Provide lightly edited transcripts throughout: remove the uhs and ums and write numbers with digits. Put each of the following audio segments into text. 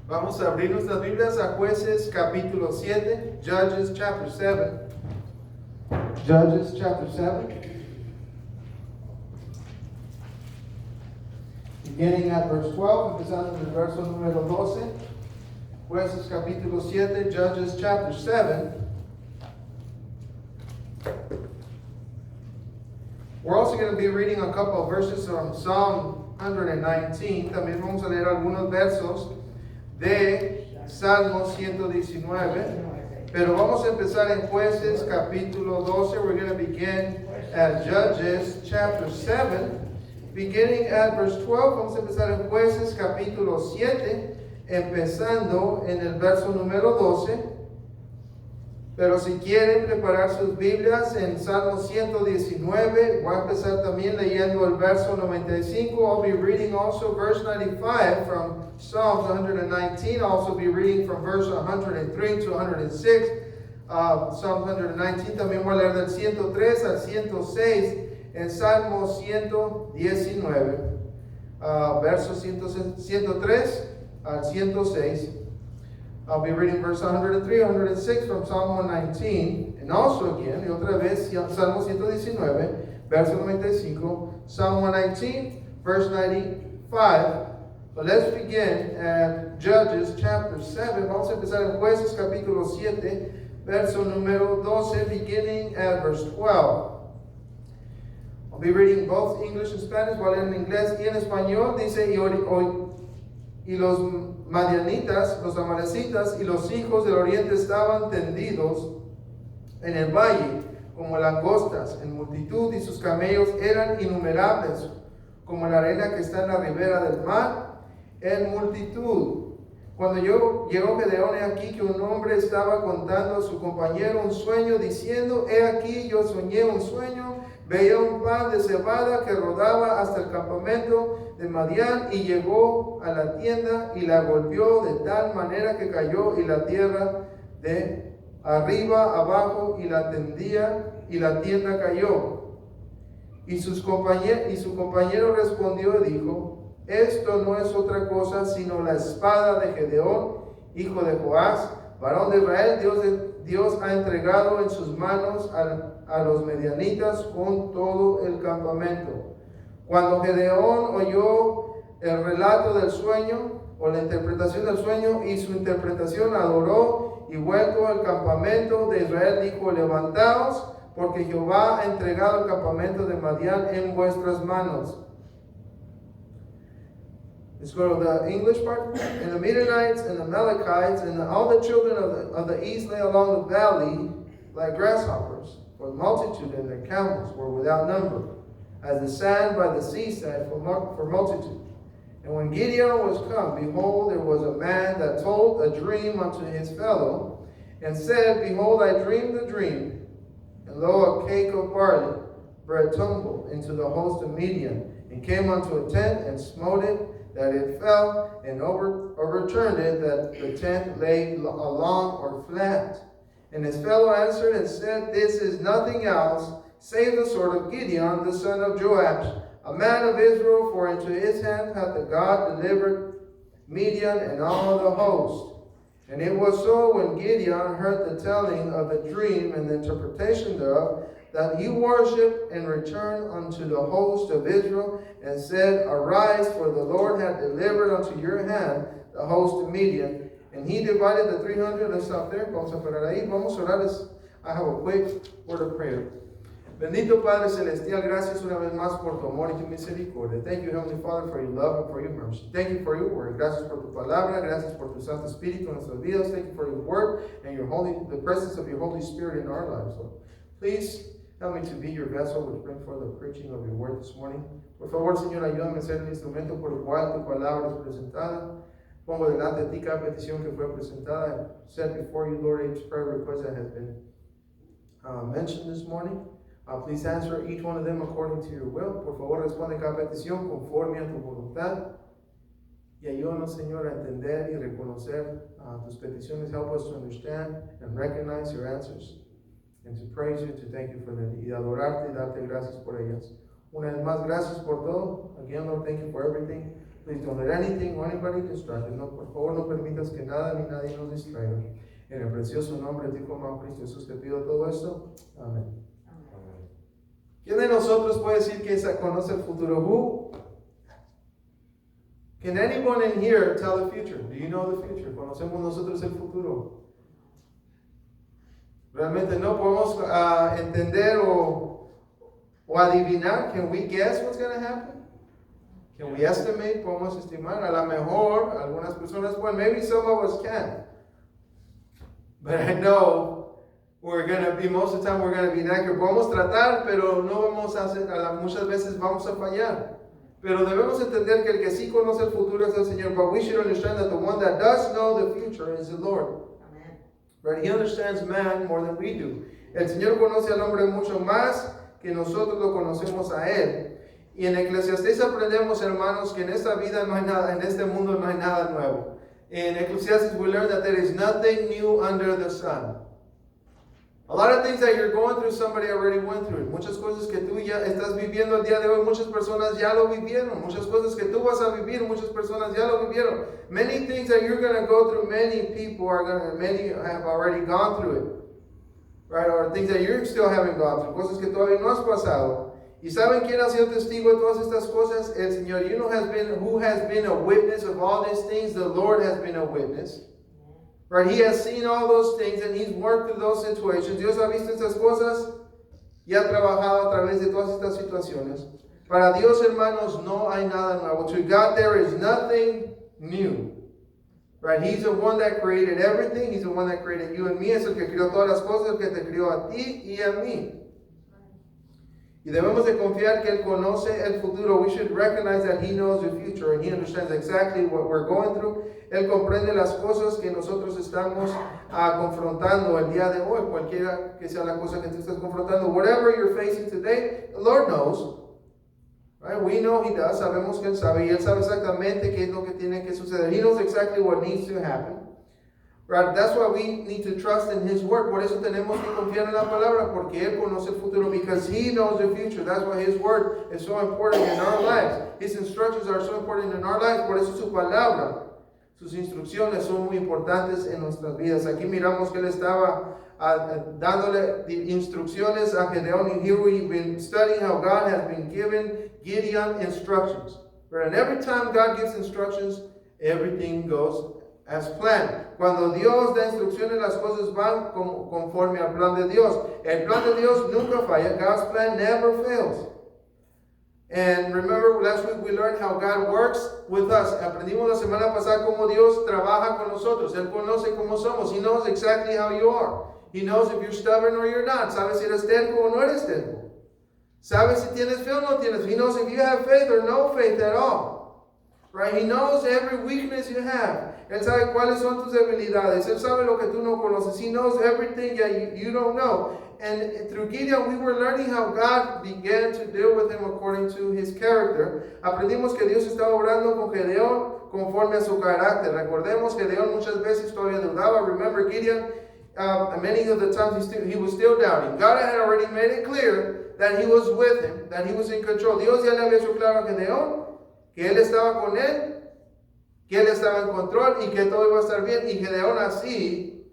Vamos a abrir nuestras Biblias a Jueces capítulo 7, Judges chapter 7. Judges chapter 7. Beginning at verse 12, empezando en el verso número 12. Jueces capítulo 7, Judges chapter 7. We're also going to be reading a couple of verses from Psalm 119. También vamos a leer algunos versos de Salmo 119. Pero vamos a empezar en Jueces capítulo 12. We're going to begin at Judges chapter 7. Beginning at verse 12, vamos a empezar en Jueces capítulo 7, empezando en el verso número 12. Pero si quieren preparar sus Biblias en Salmo 119, voy a empezar también leyendo el verso 95. I'll be reading also verse 95 from Psalms 119. I'll also be reading from verse 103 to 106. Psalms 119, también voy a leer del 103 al 106 en Salmo 119. Versos 103 al 106. I'll be reading verse 103, 106 from Psalm 119. And also again, y otra vez, Salmo 119, verso 95. Psalm 119, verse 95. But let's begin at Judges chapter 7. Vamos a empezar en Jueces capítulo 7, verso número 12, beginning at verse 12. I'll be reading both English and Spanish, voy a leer en inglés y en español. Dice, y los madianitas, los amalecitas y los hijos del oriente estaban tendidos en el valle como langostas en multitud, y sus camellos eran innumerables como la arena que está en la ribera del mar en multitud. Cuando llegó Gedeón, he aquí que un hombre estaba contando a su compañero un sueño, diciendo, he aquí yo soñé un sueño, veía un pan de cebada que rodaba hasta el campamento de Madián, y llegó a la tienda y la golpeó de tal manera que cayó, y la tierra de arriba abajo, y la tienda cayó. Y su compañero respondió y dijo, esto no es otra cosa sino la espada de Gedeón, hijo de Joás, varón de Israel. Dios ha entregado en sus manos a los medianitas con todo el campamento. Cuando Gedeón oyó el relato del sueño, o la interpretación del sueño, y su interpretación, adoró, y vuelto al campamento de Israel, dijo, levantaos, porque Jehová ha entregado el campamento de Madián en vuestras manos. Let's go to the English part. And the Midianites and the Amalekites and all the children of the east lay along the valley like grasshoppers, for the multitude and their camels were without number, as the sand by the seaside for multitude. And when Gideon was come, behold, there was a man that told a dream unto his fellow, and said, behold, I dreamed a dream, and lo, a cake of barley bread tumbled into the host of Midian, and came unto a tent, and smote it, that it fell, and overturned it, that the tent lay along or flat. And his fellow answered and said, this is nothing else, save the sword of Gideon, the son of Joash, a man of Israel, for into his hand hath the God delivered Midian and all the host. And it was so, when Gideon heard the telling of the dream and the interpretation thereof, that he worshipped and returned unto the host of Israel, and said, arise, for the Lord hath delivered unto your hand the host of Midian. And he divided the 300. Let's stop there. Vamos a parar ahí. Vamos a orar. I have a quick word of prayer. Bendito Padre Celestial, gracias una vez más por tu amor y tu misericordia. Thank you, Heavenly Father, for your love and for your mercy. Thank you for your word. Gracias por tu palabra. Gracias por tu Santo Espíritu en nuestras vidas. Thank you for your word and the presence of your Holy Spirit in our lives, Lord. Please help me to be your vessel which bring forth the preaching of your word this morning. Por favor, Señor, ayúdame a ser el instrumento por el cual tu palabra es presentada. Pongo delante de ti cada petición que fue presentada. I set before you, Lord, each prayer request that has been mentioned this morning. Please answer each one of them according to your will. Por favor, responde cada petición conforme a tu voluntad. Y ayúdanos, Señor, a entender y reconocer tus peticiones. Help us to understand and recognize your answers. And to praise you, to thank you for them. Y adorarte y darte gracias por ellas. Una vez más, gracias por todo. Again, Lord, thank you for everything. Please don't let anything or anybody distract us. No, por favor, no permitas que nada ni nadie nos distraiga. En el precioso nombre de tu Hijo, Cristo Jesús, te pido todo esto. Amén. ¿Quién de nosotros puede decir que conoce el futuro? Who? Can anyone in here tell the future? Do you know the future? ¿Conocemos nosotros el futuro? Realmente no podemos entender o adivinar. Can we guess what's going to happen? Can we estimate? Podemos estimar. A lo mejor algunas personas, well, maybe some of us can. But I know we're going to be, most of the time we're going to be inaccurate. Podemos tratar, pero no vamos a hacer, muchas veces vamos a fallar. Pero debemos entender que el que sí conoce el futuro es el Señor. But we should understand that the one that does know the future is the Lord. Amen. Right? He understands man more than we do. El Señor conoce al hombre mucho más que nosotros lo conocemos a Él. Y en Eclesiastés aprendemos, hermanos, que en esta vida no hay nada, en este mundo no hay nada nuevo. In Ecclesiastes we learn that there is nothing new under the sun. A lot of things that you're going through, somebody already went through it. Muchas cosas que tú ya estás viviendo el día de hoy, muchas personas ya lo vivieron. Muchas cosas que tú vas a vivir, muchas personas ya lo vivieron. Many things that you're going to go through, many have already gone through it. Right? Or things that you still haven't gone through. Cosas que todavía no has pasado. ¿Y saben quién ha sido testigo de todas estas cosas? El Señor. You know who has been a witness of all these things? The Lord has been a witness. Right? He has seen all those things and He's worked through those situations. Dios ha visto estas cosas y ha trabajado a través de todas estas situaciones. Para Dios, hermanos, no hay nada nuevo. To God, there is nothing new. Right? He's the one that created everything. He's the one that created you and me. Es el que creó todas las cosas, el que te creó a ti y a mí. Y debemos de confiar que Él conoce el futuro. We should recognize that He knows the future and He understands exactly what we're going through. Él comprende las cosas que nosotros estamos confrontando el día de hoy, cualquiera que sea la cosa que tú estás confrontando. Whatever you're facing today, the Lord knows. Right? We know He does. Sabemos que Él sabe. Y Él sabe exactamente qué es lo que tiene que suceder. He knows exactly what needs to happen. Right? That's why we need to trust in His word. Por eso tenemos que confiar en la palabra, porque Él conoce el futuro, because He knows the future. That's why His word is so important in our lives. His instructions are so important in our lives. Por eso su palabra, sus instrucciones son muy importantes en nuestras vidas. Aquí miramos que Él estaba dándole instrucciones a Gedeón. And here we've been studying how God has been giving Gideon instructions. Right? And every time God gives instructions, everything goes as planned. Cuando Dios da instrucciones, las cosas van conforme al plan de Dios. El plan de Dios nunca falla. God's plan never fails. And remember, last week we learned how God works with us. Aprendimos la semana pasada cómo Dios trabaja con nosotros. Él conoce cómo somos. He knows exactly how you are. He knows if you're stubborn or you're not. Sabe si eres terco o no eres terco. Sabe si tienes fe o no tienes. He knows if you have faith or no faith at all. Right? He knows every weakness you have. Él sabe cuáles son tus debilidades. Él sabe lo que tú no conoces. He knows everything that you don't know. And through Gideon, we were learning how God began to deal with him according to his character. Aprendimos que Dios estaba obrando con Gedeón conforme a su carácter. Recordemos que Gedeón muchas veces todavía dudaba. Remember Gideon, many of the times he was still doubting. God had already made it clear that He was with him, that He was in control. Dios ya le había hecho claro a Gedeón que Él estaba con él, que Él estaba en control y que todo iba a estar bien. Y Gedeón así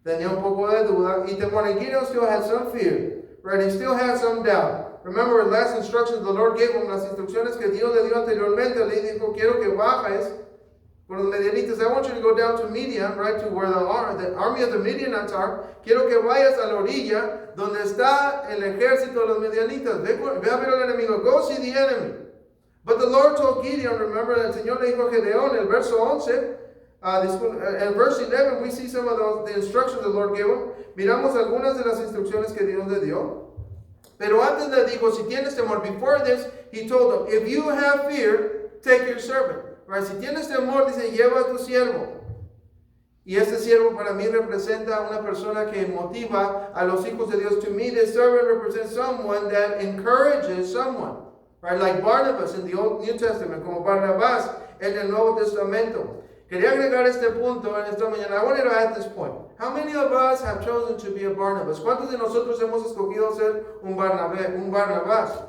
tenía un poco de duda y temor. And Gideon still had some fear, right? He still had some doubt. Remember the last instructions the Lord gave him, las instrucciones que Dios le dio anteriormente. Le dijo, quiero que bajes con los medianitas. I want you to go down to Midian, right, to where the army of the Midianites are. Quiero que vayas a la orilla donde está el ejército de los medianitas. Ve a ver al enemigo. Go see the enemy. But the Lord told Gideon, remember, el Señor le dijo a Gedeón, el verso 11, en verse 11, we see some of the instructions the Lord gave him. Miramos algunas de las instrucciones que Dios le dio. Pero antes le dijo, si tienes temor, before this, He told them, if you have fear, take your servant. Right? Si tienes temor, dice, lleva a tu siervo. Y este siervo para mí representa a una persona que motiva a los hijos de Dios. To me, this servant represents someone that encourages someone. Right? Like Barnabas in the New Testament, como Barnabas en el Nuevo Testamento. Quería agregar este punto en esta mañana. I wanted to add this point. How many of us have chosen to be a Barnabas? ¿Cuántos de nosotros hemos escogido ser un Barnabás?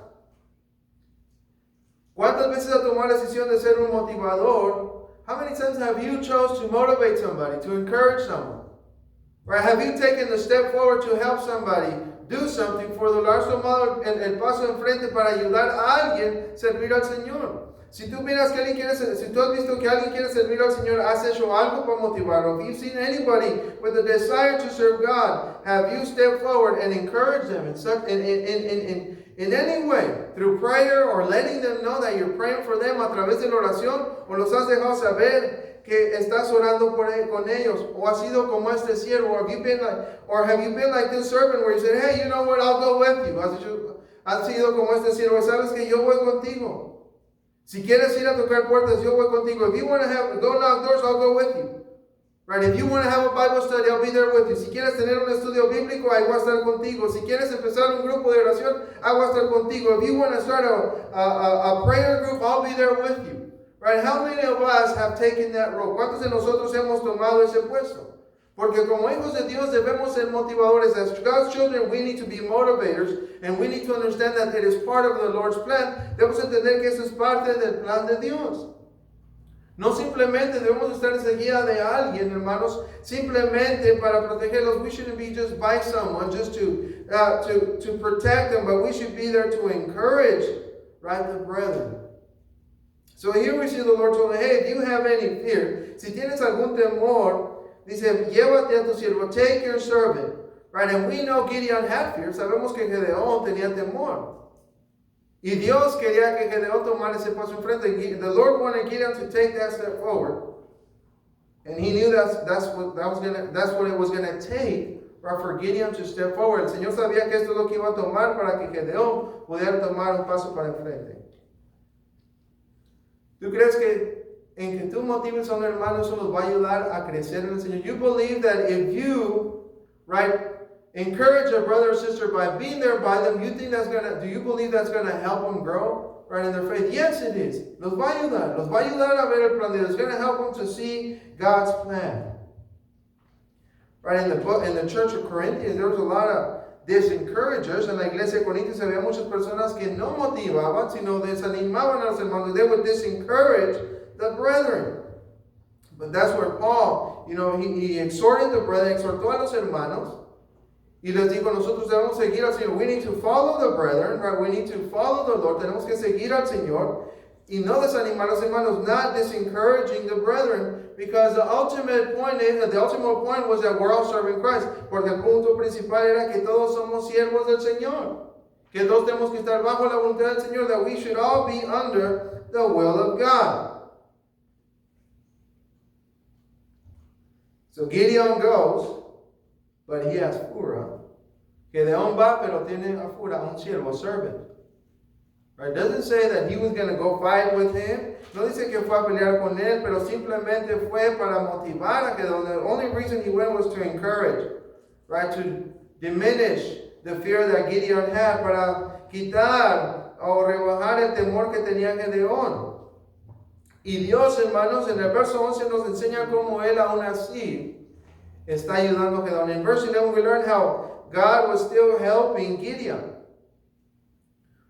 ¿Cuántas veces has tomado la decisión de ser un motivador? How many times have you chose to motivate somebody, to encourage someone? Right? Have you taken the step forward to help somebody do something for the Lord? ¿Has tomado el paso enfrente para ayudar a alguien a servir al Señor? Si tú miras que alguien quiere, si tú has visto que alguien quiere servir al Señor, has hecho algo para motivarlo. If you've seen anybody with a desire to serve God, have you stepped forward and encouraged them in any way, through prayer or letting them know that you're praying for them a través de la oración, o los has dejado saber que estás orando con ellos, o has sido como este siervo, or have you been like this servant where you said, hey, you know what, I'll go with you. Has sido como este siervo, sabes que yo voy contigo. Si quieres ir a tocar puertas, yo voy contigo. If you want to go knock doors, I'll go with you. Right? If you want to have a Bible study, I'll be there with you. Si quieres tener un estudio bíblico, ahí voy a estar contigo. Si quieres empezar un grupo de oración, ahí voy a estar contigo. If you want to start a prayer group, I'll be there with you. Right? How many of us have taken that role? ¿Cuántos de nosotros hemos tomado ese puesto? Porque como hijos de Dios debemos ser motivadores. As God's children, we need to be motivators, and we need to understand that it is part of the Lord's plan. Debemos entender que eso es parte del plan de Dios. No simplemente debemos estar enseguida de alguien, hermanos, simplemente para protegerlos. We shouldn't be just by someone, just to protect them, but we should be there to encourage, right, the brethren. So here we see the Lord told, hey, if you have any fear, si tienes algún temor, dice, llévate a tu siervo, take your servant. Right? And we know Gideon had fear. Sabemos que Gedeón tenía temor. Y Dios quería que Gedeón tomara ese paso enfrente. The Lord wanted Gideon to take that step forward. And he knew that's what it was going to take, right, for Gideon to step forward. El Señor sabía que esto es lo que iba a tomar para que Gedeón pudiera tomar un paso para enfrente. ¿Tú crees que en que tú motives a un hermano eso los va a ayudar a crecer en el Señor? You believe that if you, right, encourage a brother or sister by being there by them, do you believe that's gonna help them grow, right, in their faith? Yes, it is. Los va a ayudar a ver el plan de Dios. It's gonna help them to see God's plan. Right, in the church of Corinthians, there was a lot of disencouragers. En la iglesia de Corintios había muchas personas que no motivaban, sino desanimaban a los hermanos. They would discourage the brethren. But that's where Paul, he exhorted the brethren, exhortó a los hermanos, y les dijo, nosotros debemos seguir al Señor. We need to follow the brethren, right? We need to follow the Lord. Tenemos que seguir al Señor y no desanimar a los hermanos, not disencouraging the brethren, because the ultimate point was that we're all serving Christ. Porque el punto principal era que todos somos siervos del Señor. Que todos tenemos que estar bajo la voluntad del Señor, that we should all be under the will of God. So Gideon goes, but he has Phurah. Gedeón va, pero tiene a Phurah, un siervo, a servant. Right? It doesn't say that he was going to go fight with him. No dice que fue a pelear con él, pero simplemente fue para motivar a Gedeón. The only reason he went was to encourage, right? To diminish the fear that Gideon had, para quitar o rebajar el temor que tenía Gedeón. Y Dios, hermanos, en el verso 11 nos enseña cómo Él aún así está ayudando a Gedeón. In verse 11 we learn how God was still helping Gideon.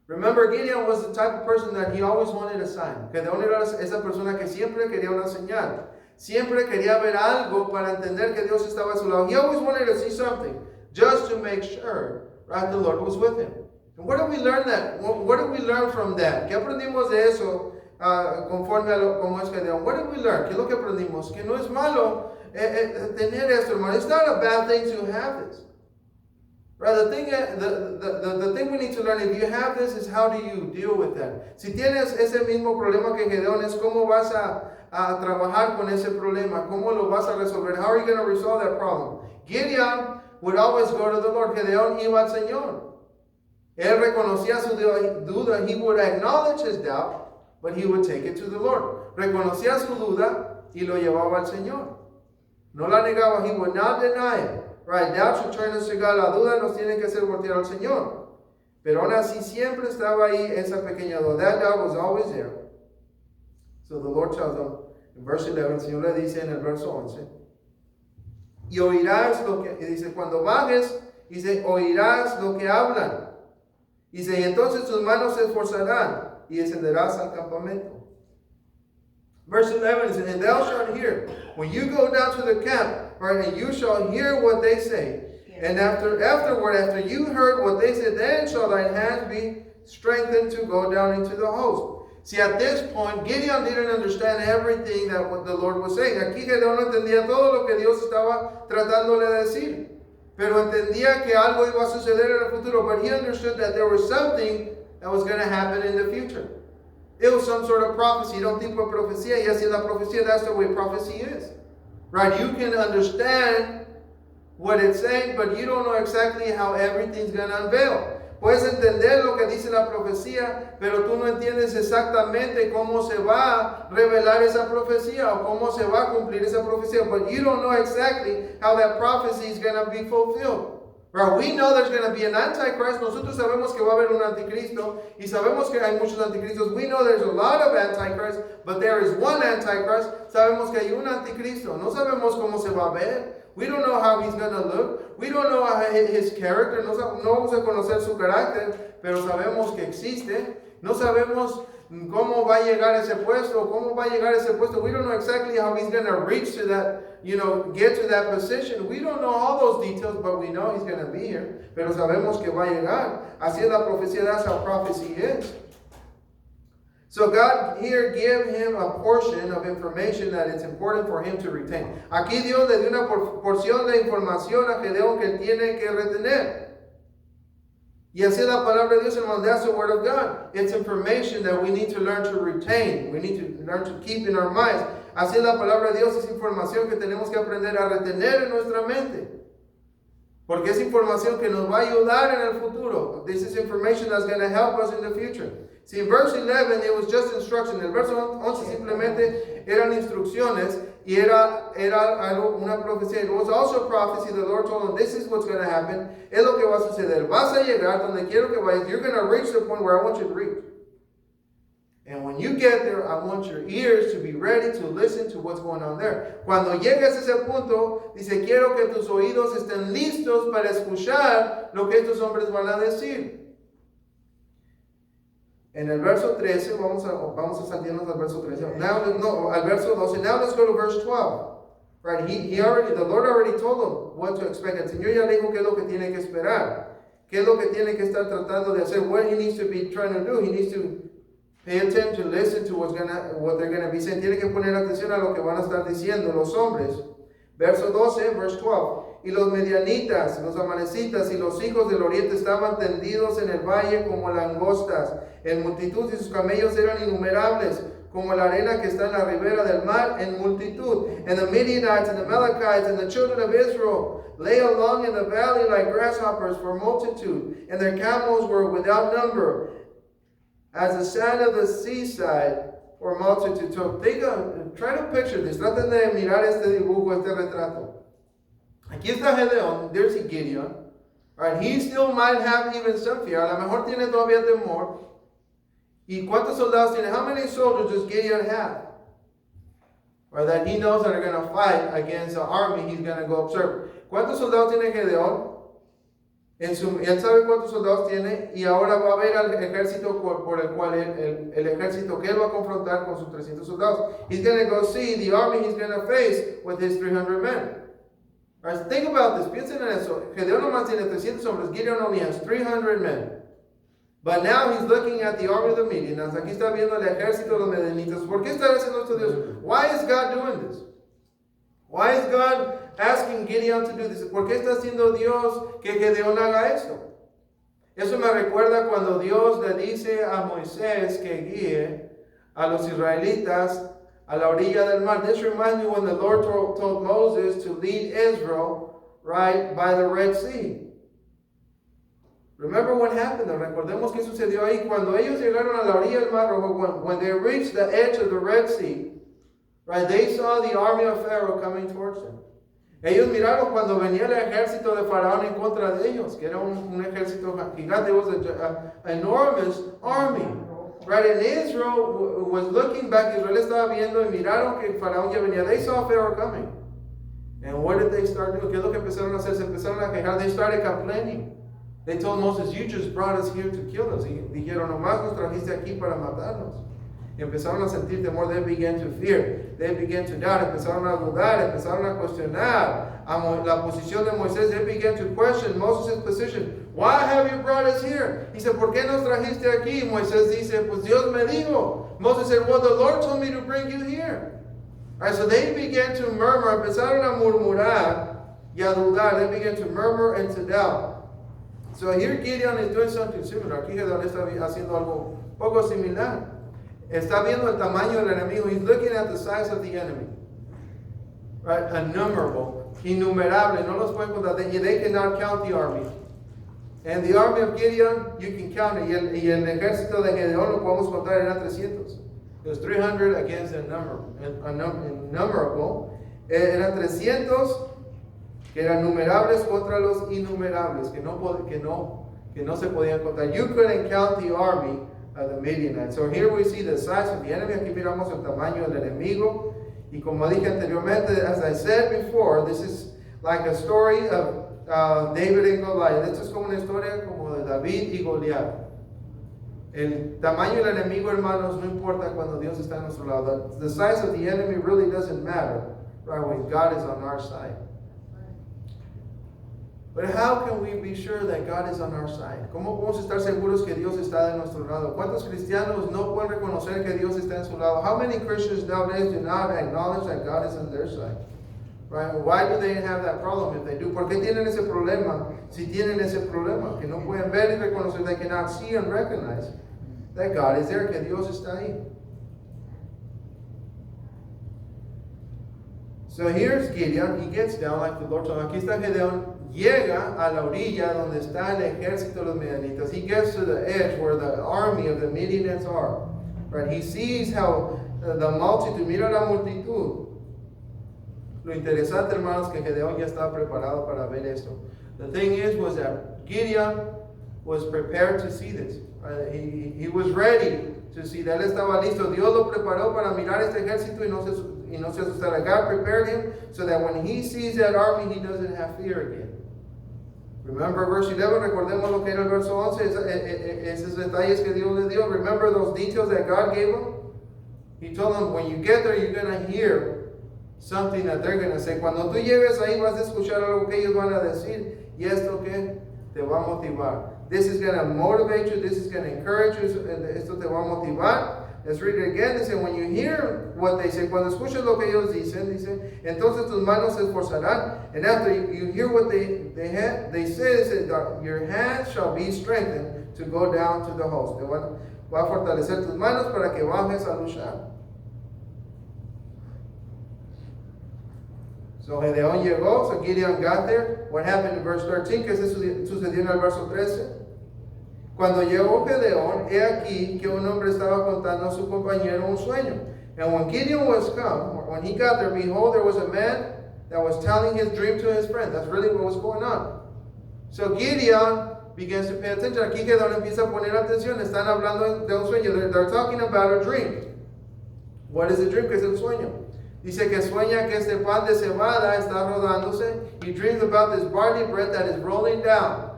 Remember, Gideon was the type of person that he always wanted a sign. Gedeón era esa persona que siempre quería una señal. Siempre quería ver algo para entender que Dios estaba a su lado. He always wanted to see something just to make sure, right, the Lord was with him. And where did we learn that? What did we learn from that? ¿Qué aprendimos de eso? Conforme a como es Gedeón. What did we learn? ¿Qué es lo que aprendimos? Que no es malo tener esto, hermano. It's not a bad thing to have this. Right? The thing we need to learn, if you have this, is how do you deal with that? Si tienes ese mismo problema que Gedeón, es cómo vas a trabajar con ese problema. ¿Cómo lo vas a resolver? How are you going to resolve that problem? Gideon would always go to the Lord. Gedeón iba al Señor. Él reconocía su duda. He would acknowledge his doubt, but he would take it to the Lord. Reconocía su duda y lo llevaba al Señor. No la negaba. He would not deny it. Right, doubt should turn us to God. La duda nos tiene que hacer voltear al Señor. Pero aún así siempre estaba ahí esa pequeña duda. That doubt was always there. So the Lord tells them, in verse 11, el Señor le dice en el verso 11, y oirás lo que, y dice, cuando bajes, dice, oirás lo que hablan. Dice, y entonces tus manos se esforzarán y descenderás al campamento. Verse 11 is, and thou shalt hear, when you go down to the camp, right, and you shall hear what they say. And after you heard what they said, then shall thine hand be strengthened to go down into the host. See, at this point, Gideon didn't understand everything that what the Lord was saying. Aquí Gedeón no entendía todo lo que Dios estaba tratándole de decir. Pero entendía que algo iba a suceder en el futuro. But he understood that there was something that was going to happen in the future. It was some sort of prophecy. Era un tipo de profecía. Y así la profecía, that's the way prophecy is. Right? You can understand what it's saying, but you don't know exactly how everything's going to unveil. Puedes entender lo que dice la profecía, pero tú no entiendes exactamente cómo se va a revelar esa profecía o cómo se va a cumplir esa profecía. But you don't know exactly how that prophecy is going to be fulfilled. Right? We know there's going to be an antichrist. Nosotros sabemos que va a haber un anticristo y sabemos que hay muchos anticristos. We know there's a lot of antichrists, but there is one antichrist. Sabemos que hay un anticristo. No sabemos cómo se va a ver. We don't know how he's going to look. We don't know his character. No vamos a conocer su carácter, pero sabemos que existe. No sabemos cómo va a llegar ese puesto, cómo va a llegar ese puesto. We don't know exactly how he's going to reach to that, get to that position. We don't know all those details, but we know he's going to be here. Pero sabemos que va a llegar. Así es la profecía. That's how prophecy is. So God here gave him a portion of information that it's important for him to retain. Aquí Dios le dio una porción de información a Gedeón que él tiene que retener. Y así la palabra de Dios, hermano, that's the word of God. It's information that we need to learn to retain. We need to learn to keep in our minds. Así la palabra de Dios es información que tenemos que aprender a retener en nuestra mente. Porque es información que nos va a ayudar en el futuro. This is information that's going to help us in the future. See, in verse 11, it was just instruction. El verso 11 simplemente eran instrucciones y era algo, una profecía. It was also a prophecy. The Lord told him, this is what's going to happen. Es lo que va a suceder. Vas a llegar donde quiero que vayas. You're going to reach the point where I want you to reach. And when you get there, I want your ears to be ready to listen to what's going on there. Cuando llegues a ese punto, dice, quiero que tus oídos estén listos para escuchar lo que estos hombres van a decir. En el verso 13, vamos a salirnos al verso 13. Al verso 12. Now let's go to verse 12. Right? The Lord already told him what to expect. El Señor ya le dijo qué es lo que tiene que esperar. Qué es lo que tiene que estar tratando de hacer. What he needs to be trying to do. He needs to pay attention, listen to what they're going to be saying. Tiene que poner atención a lo que van a estar diciendo los hombres. Verso 12, verse 12. Y los medianitas, los amanecitas y los hijos del oriente estaban tendidos en el valle como langostas. En multitud y sus camellos eran innumerables, como la arena que está en la ribera del mar en multitud. And the Midianites and the Amalekites and the children of Israel lay along in the valley like grasshoppers for multitude, and their camels were without number, as the sand of the seaside for multitude. So try to picture this. Traten de mirar este dibujo, este retrato. Aquí está Gedeón, there's Gideon. Right? He still might have even some fear. A lo mejor tiene todavía temor. ¿Y cuántos soldados tiene? How many soldiers does Gideon have? Or that he knows that are going to fight against the army he's going to go observe. ¿Cuántos soldados tiene Gedeón? Él sabe cuántos soldados tiene y ahora va a ver al ejército por el cual el ejército que él va a confrontar con sus 300 soldados. He's going to go see the army he's going to face with his 300 men. Right, think about this. Piensen en eso. Gedeón nomás tiene 300 hombres. Gideon only has 300 men. But now he's looking at the army of the Midianites. Aquí está viendo el ejército de los Medianitas. ¿Por qué está haciendo esto Dios? Why is God doing this? Why is God asking Gideon to do this? ¿Por qué está haciendo Dios que Gedeón haga esto? Eso me recuerda cuando Dios le dice a Moisés que guíe a los israelitas a la orilla del mar. This reminds me when the Lord told Moses to lead Israel right by the Red Sea. Remember what happened. Recordemos qué sucedió ahí. Cuando ellos llegaron a la orilla del mar Rojo, when they reached the edge of the Red Sea, right, they saw the army of Pharaoh coming towards them. Ellos miraron cuando venía el ejército de Faraón en contra de ellos, que era un ejército gigante. It was an enormous army. Right, and Israel was looking back. Israel estaba viendo y miraron que Faraón ya venía. They saw Pharaoh coming. And what did they start doing? ¿Qué es lo que empezaron a hacer? Se empezaron a quejar. They started complaining. They told Moses, you just brought us here to kill us. Y dijeron, nomás nos trajiste aquí para matarnos. Y empezaron a sentir temor. They began to fear. They began to doubt. Empezaron a dudar. Empezaron a cuestionar la posición de Moisés. They began to question Moses' position. Why have you brought us here? Dice, ¿por qué nos trajiste aquí? Moisés dice, pues Dios me dijo. Moses said, well, the Lord told me to bring you here. All right, so they began to murmur. Empezaron a murmurar y a dudar. They began to murmur and to doubt. So here Gideon is doing something similar. Aquí Gideon está haciendo algo poco similar. Está viendo el tamaño del enemigo. He's looking at the size of the enemy. Right? Innumerable. Innumerable. No los pueden contar. They cannot count the army. And the army of Gideon, you can count it. Y el ejército de Gedeón lo podemos contar, eran 300. It was 300 against innumerable. Eran 300 que eran numerables contra los innumerables, que no se podían contar. You couldn't count the army of the Midianites. So here we see the size of the enemy. Aquí miramos el tamaño del enemigo. Y como dije anteriormente, as I said before, this is like a story of David and Goliath. Esto es como una historia como de David y Goliat. El tamaño del enemigo, hermanos, no importa cuando Dios está a nuestro lado. The size of the enemy really doesn't matter, right, when God is on our side. But how can we be sure that God is on our side? ¿Cómo podemos estar seguros que Dios está de nuestro lado? ¿Cuántos cristianos no pueden reconocer que Dios está en su lado? How many Christians nowadays do not acknowledge that God is on their side? Right? Why do they have that problem if they do? ¿Por qué tienen ese problema? Si tienen ese problema, que no pueden ver y reconocer, they cannot see and recognize that God is there, que Dios está ahí. So here's Gideon. He gets down like the Lord told him. Aquí está Gedeón. Llega a la orilla donde está el ejército de los Midianitas. He gets to the edge where the army of the Midianites are. Right? He sees how the multitude, mira la multitud. Lo interesante, hermanos, que Gedeón ya estaba preparado para ver esto. The thing was that Gideon was prepared to see this. He was ready to see that. Él estaba listo. Dios lo preparó para mirar este ejército y no se asustara. God prepared him so that when he sees that army, he doesn't have fear again. Remember verse 11, recordemos lo que era el verso 11, esos detalles que Dios le dio. Remember those details that God gave him? He told them, when you get there, you're going to hear something that they're going to say. Cuando tú llegues ahí, vas a escuchar algo que ellos van a decir, y esto que te va a motivar. This is going to motivate you, this is going to encourage you, esto te va a motivar. Let's read it again. Dice, when you hear what they say, cuando escuches lo que ellos dicen, dice, entonces tus manos se esforzarán. And after you hear what they say, your hands shall be strengthened to go down to the host. Te va a fortalecer tus manos para que bajes a luchar. So Gedeón llegó, so Gideon got there. What happened in verse 13? ¿Qué sucedió en el verso 13? Cuando llegó Gedeón, he aquí que un hombre estaba contando a su compañero un sueño. And when Gideon was come, or when he got there, behold, there was a man that was telling his dream to his friend. That's really what was going on. So Gideon begins to pay attention. Aquí Gedeón empieza a poner atención. Están hablando de un sueño. They're talking about a dream. What is a dream? ¿Qué es el sueño? Dice que sueña que este pan de cebada está rodándose. He dreams about this barley bread that is rolling down,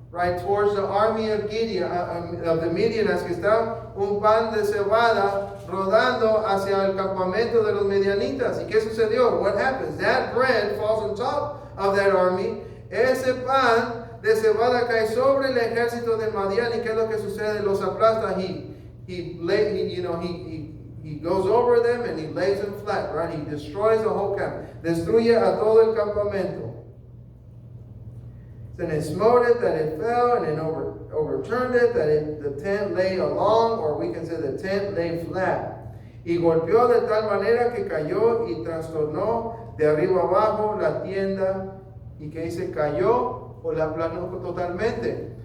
right, towards the army of Gideon, of the Midianites, que está un pan de cebada rodando hacia el campamento de los Midianitas. ¿Y qué sucedió? What happens? That bread falls on top of that army. Ese pan de cebada cae sobre el ejército de Madián. ¿Y qué es lo que sucede? Los aplasta. He goes over them and he lays them flat, right? He destroys the whole camp. Destruye a todo el campamento. Then it smote it, that it fell, and then overturned it, that the tent lay along, or we can say the tent lay flat. Y golpeó de tal manera que cayó y trastornó de arriba abajo la tienda, y que dice cayó o la aplanó totalmente.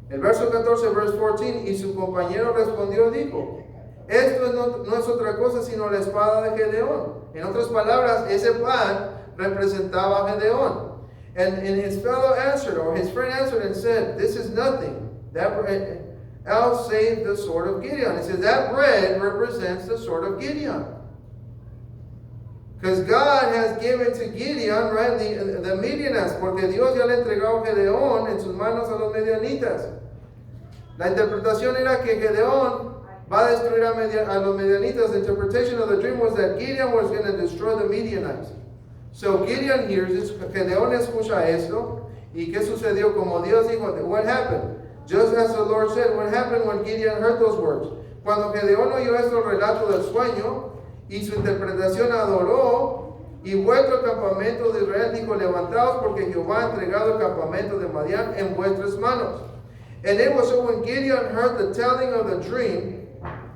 El verso 14, verse 14, y su compañero respondió, dijo, esto no es otra cosa sino la espada de Gedeón. En otras palabras, ese pan representaba a Gedeón. And his fellow answered, or his friend answered and said, this is nothing. That bread, else save the sword of Gideon. It says that bread represents the sword of Gideon. Because God has given to Gideon, right, the Midianites, porque Dios ya le entregó a Gedeón en sus manos a los medianitas. La interpretación era que Gedeón va a destruir a los medianitas. The interpretation of the dream was that Gideon was going to destroy the Midianites. So Gideon hears this, Gedeón escucha esto, y ¿qué sucedió? Como Dios dijo, what happened? Just as the Lord said, what happened when Gideon heard those words? Cuando Gedeón oyó esto, el relato del sueño, y su interpretación, adoró, y vuelto al campamento de Israel, dijo, levantaos, porque Jehová ha entregado el campamento de Madián en vuestras manos. And it was so when Gideon heard the telling of the dream,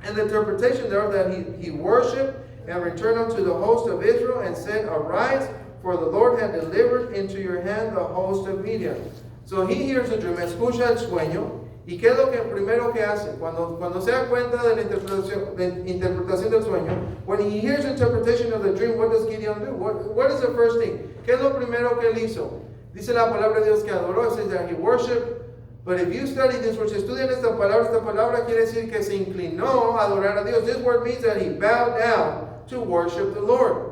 and the interpretation thereof, that he worshipped, and returned unto the host of Israel, and said, arise, for the Lord had delivered into your hand the host of Midian. So he hears the dream, escucha el sueño, y qué es lo que primero que hace cuando se da cuenta de la interpretación del sueño. When he hears the interpretation of the dream, what does Gideon do? What is the first thing? ¿Qué es lo primero que él hizo? Dice la palabra de Dios que adoró, it says that he worshiped. But if you study this word, si estudian esta palabra quiere decir que se inclinó a adorar a Dios. This word means that he bowed down to worship the Lord.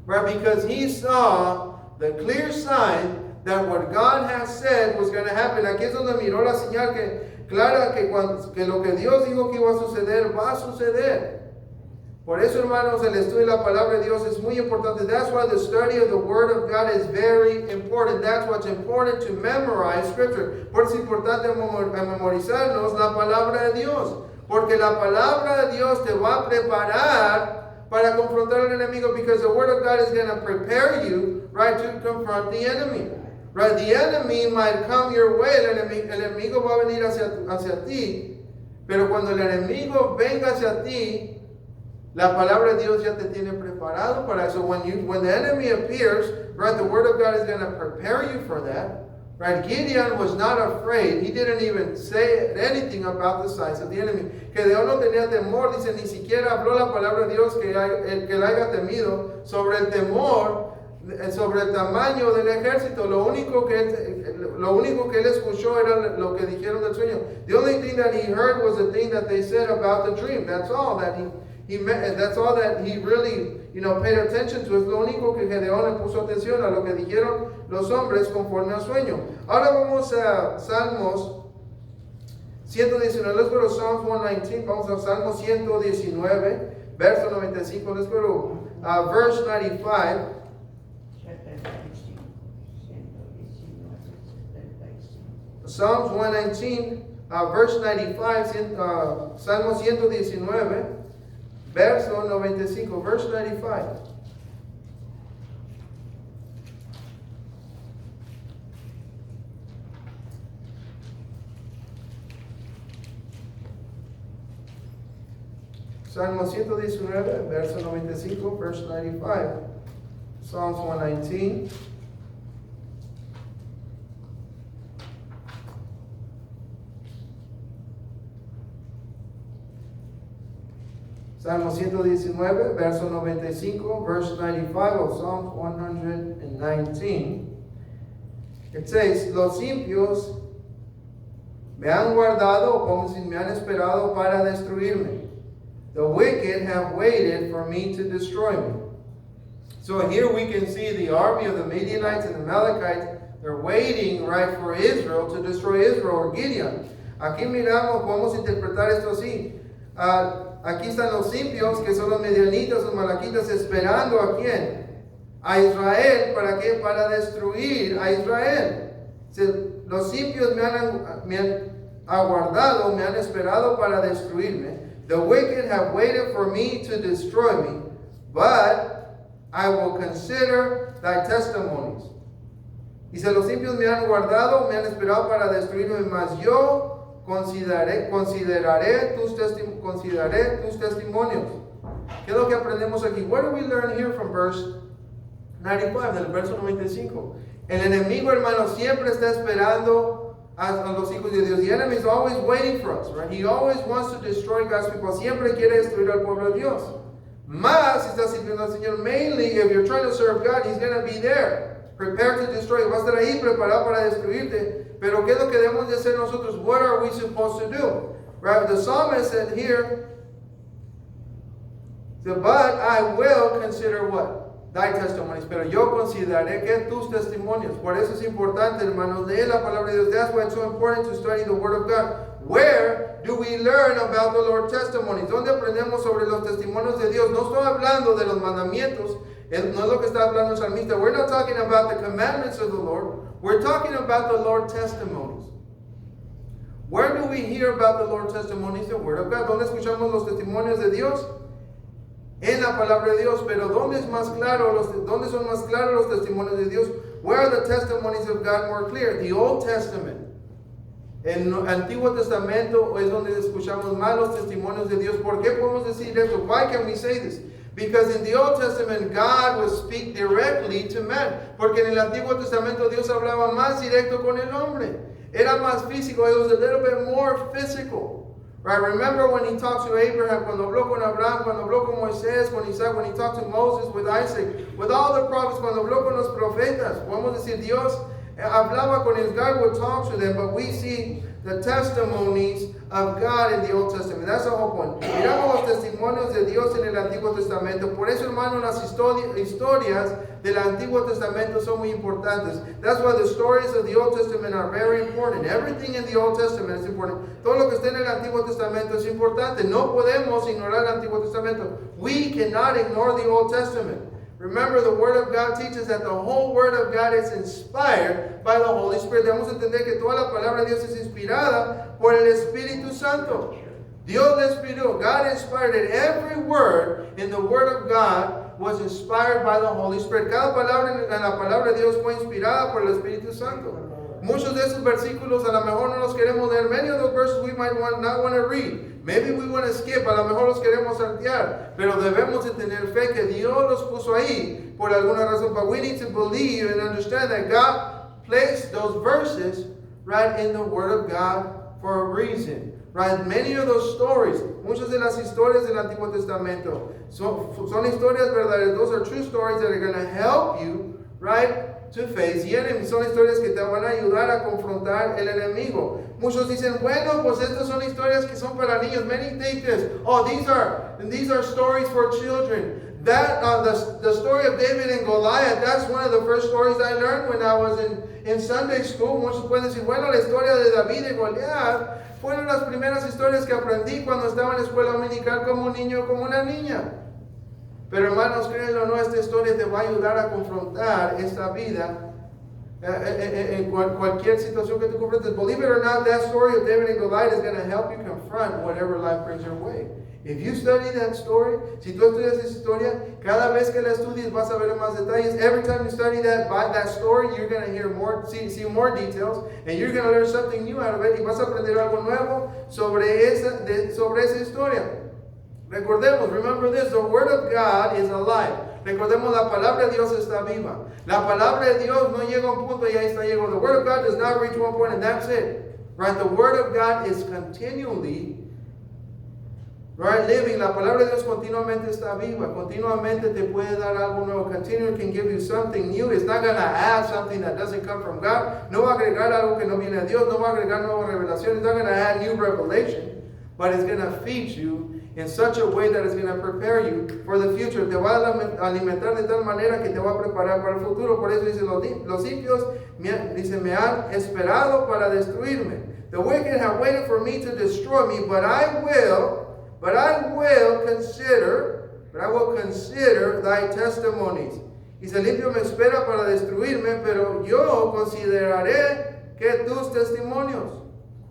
Right? Because he saw the clear sign that what God has said was going to happen. Aquí es donde miró la señal clara que lo que Dios dijo que iba a suceder, va a suceder. Por eso, hermanos, el estudio de la palabra de Dios es muy importante. That's why the study of the Word of God is very important. That's what's important to memorize Scripture. Por eso es importante memorizarnos la palabra de Dios. Porque la palabra de Dios te va a preparar para confrontar al enemigo. Because the Word of God is going to prepare you, right, to confront the enemy. Right? The enemy might come your way. El enemigo va a venir hacia ti. Pero cuando el enemigo venga hacia ti, la palabra de Dios ya te tiene preparado para eso. When the enemy appears, right, the Word of God is going to prepare you for that. Right? Gideon was not afraid. He didn't even say anything about the size of the enemy. Gedeón no tenía temor. Dice, ni siquiera habló la palabra de Dios que él haya temido sobre el temor, sobre el tamaño del ejército. Lo único que él escuchó era lo que dijeron del sueño. The only thing that he heard was the thing that they said about the dream. That's all that that's all that he really, paid attention to. Es lo único que Gedeón le puso atención a lo que dijeron los hombres conforme al sueño. Ahora vamos a Salmos 119. Let's go to Psalms 119. Vamos a Salmos 119, verso 95. Let's go to verse 95. Psalms 119, verse 95, Salmo 119, verso 95, verse 95. Salmo 119, verso 95, verse 95. Psalms 119. Salmo 119, verso 95, verse 95 of Psalm 119. It says, los impios me han guardado como si me han esperado para destruirme. The wicked have waited for me to destroy me. So here we can see the army of the Midianites and the Amalekites. They're waiting, right, for Israel to destroy Israel or Gideon. Aquí miramos, podemos interpretar esto así. Aquí están los impios, que son los medianitas, los malaquitas, esperando ¿a quién? A Israel. ¿Para qué? Para destruir a Israel. Los impios me han aguardado, me han esperado para destruirme. The wicked have waited for me to destroy me, but I will consider thy testimonies. Dice, los impios me han guardado, me han esperado para destruirme, mas yo consideraré tus testimonios. ¿Qué es lo que aprendemos aquí? What do we learn here from verse 95, del verso 95? El enemigo, hermano, siempre está esperando a los hijos de Dios. The enemy is always waiting for us, right? He always wants to destroy God's people. Siempre quiere destruir al pueblo de Dios. Más si estás sirviendo al Señor. Mainly, if you're trying to serve God, He's going to be there, prepared to destroy. Va a estar ahí preparado para destruirte. Pero ¿qué es lo que debemos de hacer nosotros? What are we supposed to do? Right? The psalmist said here, So, but I will consider what? Thy testimonies. Pero yo consideraré que tus testimonios. Por eso es importante, hermanos, leer la palabra de Dios. That's why it's so important to study the Word of God. Where do we learn about the Lord's testimonies? ¿Dónde aprendemos sobre los testimonios de Dios? No estoy hablando de los mandamientos. No es lo que está hablando el salmista. We're not talking about the commandments of the Lord. We're talking about the Lord's testimonies. Where do we hear about the Lord's testimonies? The Word of God. ¿Dónde escuchamos los testimonios de Dios? En la palabra de Dios. Pero ¿dónde son más claros los testimonios de Dios? Where are the testimonies of God more clear? The Old Testament. En el Antiguo Testamento es donde escuchamos más los testimonios de Dios. ¿Por qué podemos decir esto? Why can we say this? Because in the Old Testament, God would speak directly to man. Porque en el Antiguo Testamento Dios hablaba más directo con el hombre. Era más físico. It was a little bit more physical. Right? Remember when he talked to Abraham, cuando habló con Abraham, cuando habló con Moisés, con Isaac, when he talked to Moses, with Isaac, with all the prophets, cuando habló con los profetas. Podemos decir, Dios hablaba con ellos. God would talk to them, but we see the testimonies of God in the Old Testament. That's the whole point. Miramos los testimonios de Dios en el Antiguo Testamento. Por eso, hermano, las historias del Antiguo Testamento son muy importantes. That's why the stories of the Old Testament are very important. Everything in the Old Testament is important. Todo lo que está en el Antiguo Testamento es importante. No podemos ignorar el Antiguo Testamento. We cannot ignore the Old Testament. Remember, the Word of God teaches that the whole Word of God is inspired by the Holy Spirit. Debemos entender que toda la palabra de Dios es inspirada por el Espíritu Santo. Dios le inspiró. God inspired it. Every word in the Word of God was inspired by the Holy Spirit. Cada palabra en la palabra de Dios fue inspirada por el Espíritu Santo. Muchos de esos versículos a lo mejor no los queremos leer. Many of those verses we might not want to read. Maybe we want to skip, a lo mejor los queremos saltear, pero debemos de tener fe que Dios los puso ahí por alguna razón. But we need to believe and understand that God placed those verses right in the Word of God for a reason. Right? Many of those stories, muchas de las historias del Antiguo Testamento son historias verdaderas. Those are true stories that are going to help you, right, to face the enemy. Son historias que te van a ayudar a confrontar el enemigo. Muchos dicen, bueno, pues estas son historias que son para niños. Many think this. Oh, these are stories for children. That the story of David and Goliath, that's one of the first stories I learned when I was in Sunday school. Muchos pueden decir, bueno, la historia de David y Goliath fueron las primeras historias que aprendí cuando estaba en la escuela dominical como un niño o como una niña. Pero hermanos, créanlo o no, esta historia te va a ayudar a confrontar esta vida en cualquier situación que tú confrontes. Believe it or not, that story of David and Goliath is going to help you confront whatever life brings your way. If you study that story, si tú estudias esa historia, cada vez que la estudies vas a ver más detalles. Every time you study that story, you're going to hear more, see more details, and you're going to learn something new out of it. Y vas a aprender algo nuevo sobre esa historia. Recordemos, remember this, the Word of God is alive. Recordemos, la palabra de Dios está viva. La palabra de Dios no llega a un punto y ahí está llegando. The Word of God does not reach one point and that's it. Right? The Word of God is continually, right, living. La palabra de Dios continuamente está viva. Continuamente te puede dar algo nuevo. Continually can give you something new. It's not going to add something that doesn't come from God. No va a agregar algo que no viene de Dios. No va a agregar nueva revelación. It's not going to add new revelation. But it's going to feed you in such a way that is going to prepare you for the future. Te va a alimentar de tal manera que te va a preparar para el futuro. Por eso dice, los impios me han esperado para destruirme. The wicked have waited for me to destroy me, but I will consider thy testimonies. Dice, el impio me espera para destruirme, pero yo consideraré que tus testimonios.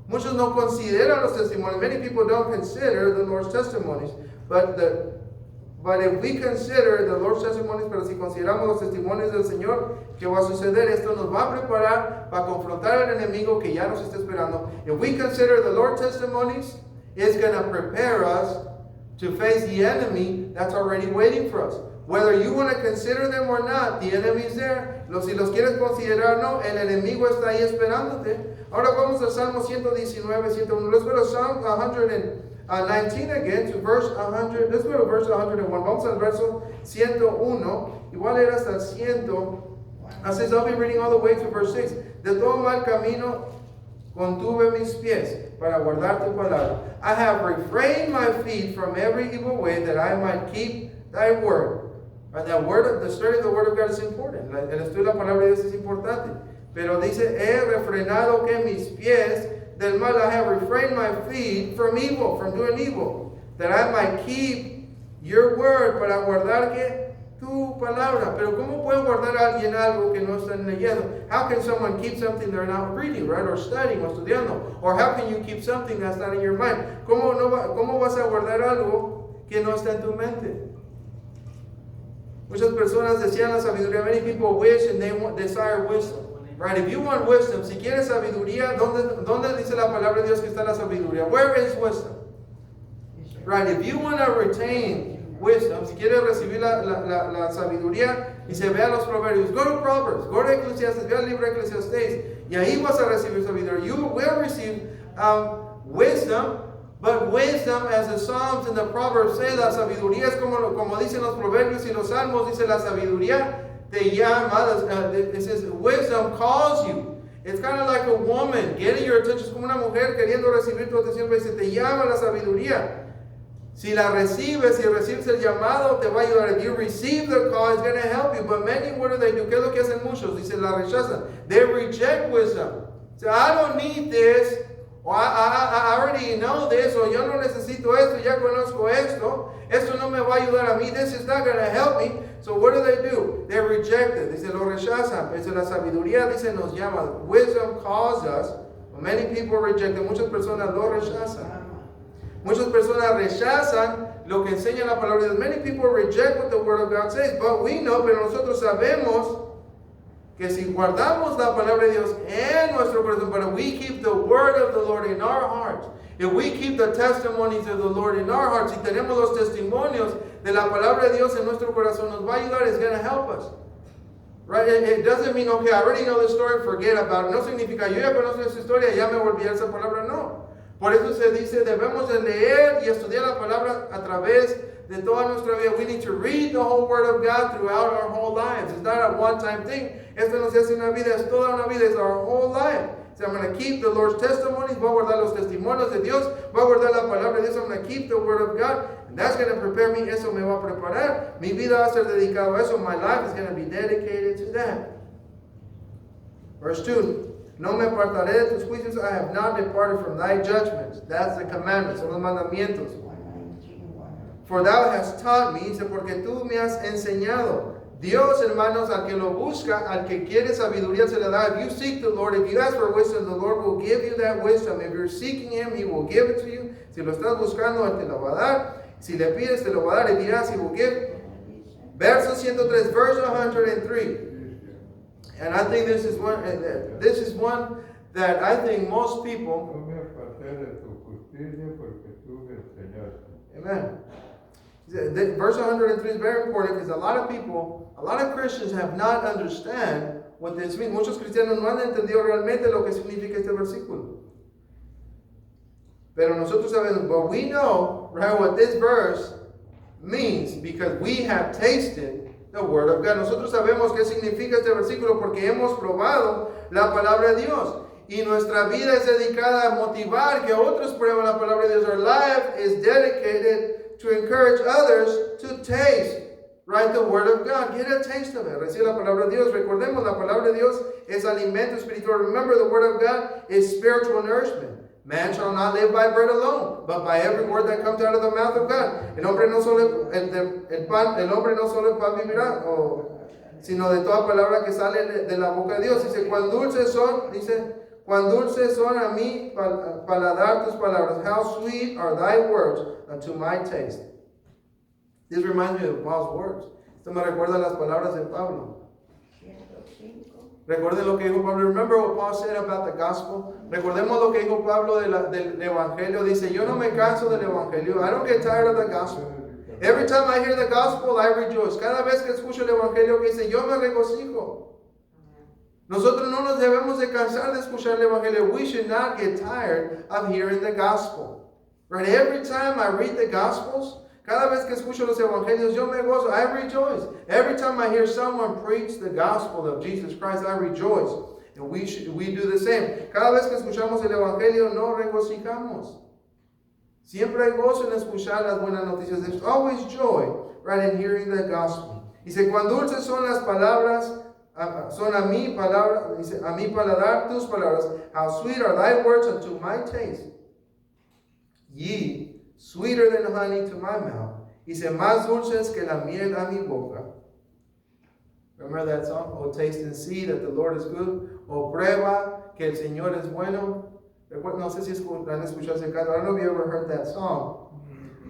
Muchos no consideran los testimonios. Many people don't consider the Lord's testimonies. But if we consider the Lord's testimonies, pero si consideramos los testimonios del Señor, ¿qué va a suceder? Esto nos va a preparar para confrontar al enemigo que ya nos está esperando. If we consider the Lord's testimonies, it's going to prepare us to face the enemy that's already waiting for us. Whether you want to consider them or not, the enemy is there. Si los quieres considerar o no, el enemigo está ahí esperándote. Ahora vamos a Salmo 119, 101. Let's go to Psalm 119 again, to verse 100. Let's go to verse 101. Vamos al verso 101. Igual era hasta el 100. It says, I'll be reading all the way to verse 6. De todo mal camino contuve mis pies. para guardar tu palabra. I have refrained my feet from every evil way that I might keep thy word. Right? The study of the word of God is important. El estudio de la palabra de Dios es importante. Pero dice, he refrenado que mis pies del mal. I have refrained my feet from evil, from doing evil, that I might keep your word, para guardar que tu palabra. Pero ¿cómo puede guardar a alguien algo que no están leyendo? How can someone keep something they're not reading, right? Or studying, o estudiando? Or how can you keep something that's not in your mind? ¿Cómo vas a guardar algo que no está en tu mente? Muchas personas decían la sabiduría. Many people wish and they desire wisdom. Right? If you want wisdom, si quieres sabiduría, ¿dónde dice la palabra de Dios que está la sabiduría? Where is wisdom? Right? If you want to retain wisdom, si quieres recibir la sabiduría, y se ve a los proverbios, go to Proverbs, go to Ecclesiastes, ve al libro de Ecclesiastes, y ahí vas a recibir sabiduría. You will receive wisdom, but wisdom, as the Psalms and the Proverbs say, la sabiduría es como dicen los proverbios y los salmos, dice la sabiduría te llama, it says wisdom calls you. It's kind of like a woman getting your attention, es como una mujer queriendo recibir tu atención, pero dice te llama la sabiduría. Si la recibes, si recibes el llamado, te va a ayudar. If you receive the call, it's going to help you. But many, what do they do? ¿Qué es lo que hacen muchos? Dice, la rechazan. They reject wisdom. So I don't need this, or I already know this, o yo no necesito esto, ya conozco esto. Esto no me va a ayudar a mí. This is not going to help me. So what do? They reject it. Dice, lo rechazan. Dice, la sabiduría, dice, nos llama. Wisdom calls us. Many people reject it. Muchas personas lo rechazan. Muchas personas rechazan lo que enseña la palabra de Dios. Many people reject what the Word of God says. But we know, pero nosotros sabemos que si guardamos la palabra de Dios en nuestro corazón, but we keep the Word of the Lord in our hearts, if we keep the testimonies of the Lord in our hearts, si tenemos los testimonios de la palabra de Dios en nuestro corazón, nos va a ayudar, it's going to help us. Right? It doesn't mean, okay, I already know this story, forget about it. No significa, yo ya conozco esa historia, ya me volví a esa palabra, no. Por eso se dice, debemos de leer y estudiar la palabra a través de toda nuestra vida. We need to read the whole Word of God throughout our whole lives. It's not a one-time thing. Esto no se hace una vida, es toda una vida, it's our whole life. So I'm going to keep the Lord's testimonies, voy a guardar los testimonios de Dios, voy a guardar la palabra de Dios, I'm going to keep the Word of God, and that's going to prepare me, eso me va a preparar. Mi vida va a ser dedicado a eso, my life is going to be dedicated to that. Verse 2. No me apartaré de tus juicios, I have not departed from thy judgments. That's the commandments, son los mandamientos. For thou hast taught me, dice, porque tú me has enseñado. Dios, hermanos, al que lo busca, al que quiere sabiduría se le da. If you seek the Lord, if you ask for wisdom, the Lord will give you that wisdom. If you're seeking Him, He will give it to you. Si lo estás buscando, Él te lo va a dar. Si le pides, te lo va a dar. Y dirás, He will give. Verso 103, verse 103. And I think this is one that I think most people. Amen. Verse 103 is very important because a lot of Christians have not understand what this means. Muchos cristianos no han entendido realmente lo que significa este versículo. Pero nosotros sabemos, but we know, right, what this verse means because we have tasted the Word of God. Nosotros sabemos qué significa este versículo porque hemos probado la palabra de Dios. Y nuestra vida es dedicada a motivar que otros prueben la palabra de Dios. Our life is dedicated to encourage others to taste, right, the Word of God. Get a taste of it. Recibe la palabra de Dios. Recordemos, la palabra de Dios es alimento espiritual. Remember, the Word of God is spiritual nourishment. Man shall not live by bread alone, but by every word that comes out of the mouth of God. El hombre no solo el pan vivirá, sino de toda palabra que sale de la boca de Dios. Dice, cuán dulces son a mí paladar tus palabras. How sweet are thy words unto my taste. This reminds me of Paul's words. Esto me recuerda las palabras de Pablo. Recuerden lo que dijo Pablo. Remember what Paul said about the gospel? Recordemos lo que dijo Pablo del evangelio. Dice, yo no me canso del evangelio. I don't get tired of the gospel. Every time I hear the gospel, I rejoice. Cada vez que escucho el evangelio, que dice, yo me regocijo. Nosotros no nos debemos de cansar de escuchar el evangelio. We should not get tired of hearing the gospel. Right? Every time I read the gospels, cada vez que escucho los evangelios, yo me gozo. I rejoice. Every time I hear someone preach the gospel of Jesus Christ, I rejoice. And we do the same. Cada vez que escuchamos el Evangelio, nos regocijamos. Siempre hay gozo en escuchar las buenas noticias. There's always joy, right, in hearing the gospel. Dice, cuán dulces son las palabras, son a mi palabra, dice, a mi paladar tus palabras. How sweet are thy words unto my taste. Ye, sweeter than honey to my mouth. Dice, más dulces que la miel a mi boca. Remember that song? Oh, taste and see that the Lord is good. Oh, prueba que el Señor es bueno. No sé si han escuchado ese canto. I don't know if you ever heard that song.